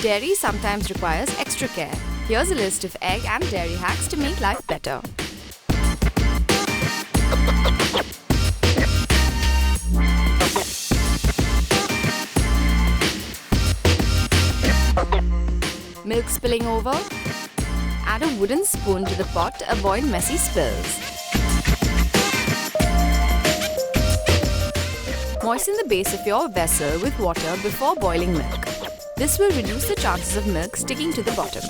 Dairy sometimes requires extra care. Here's a list of egg and dairy hacks to make life better. Milk spilling over? Add a wooden spoon to the pot to avoid messy spills. Moisten the base of your vessel with water before boiling milk. This will reduce the chances of milk sticking to the bottom.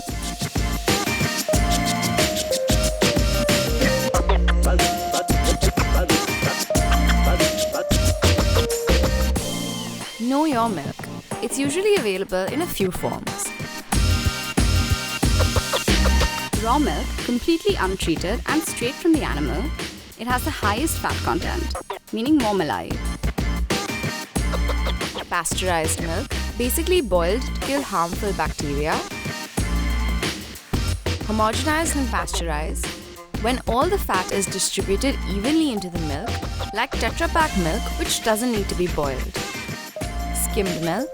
Know your milk. It's usually available in a few forms. Raw milk, completely untreated and straight from the animal. It has the highest fat content, meaning more malai. Pasteurized milk, basically boiled to kill harmful bacteria. Homogenized and pasteurized, when all the fat is distributed evenly into the milk, like Tetra Pak milk, which doesn't need to be boiled. Skimmed milk,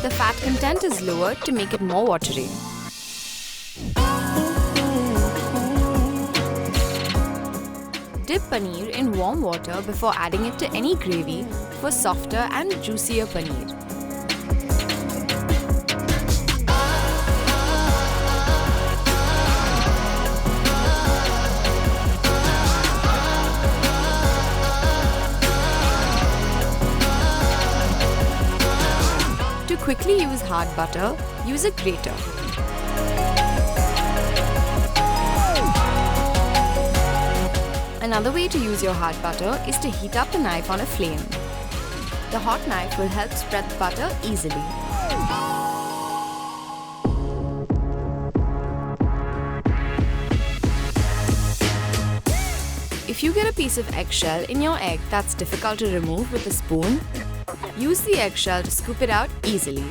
the fat content is lowered to make it more watery. Dip paneer in warm water before adding it to any gravy for softer and juicier paneer. To quickly use hard butter, use a grater. Another way to use your hard butter is to heat up the knife on a flame. The hot knife will help spread the butter easily. If you get a piece of eggshell in your egg that's difficult to remove with a spoon, use the eggshell to scoop it out easily.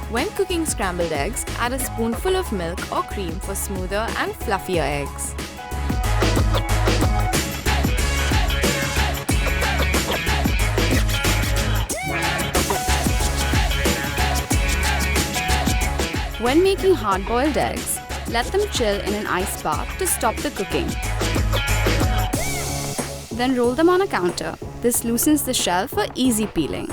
When cooking scrambled eggs, add a spoonful of milk or cream for smoother and fluffier eggs. When making hard-boiled eggs, let them chill in an ice bath to stop the cooking. Then roll them on a counter. This loosens the shell for easy peeling.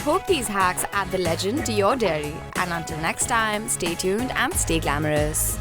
Hope these hacks add the legend to your dairy. And until next time, stay tuned and stay glamorous.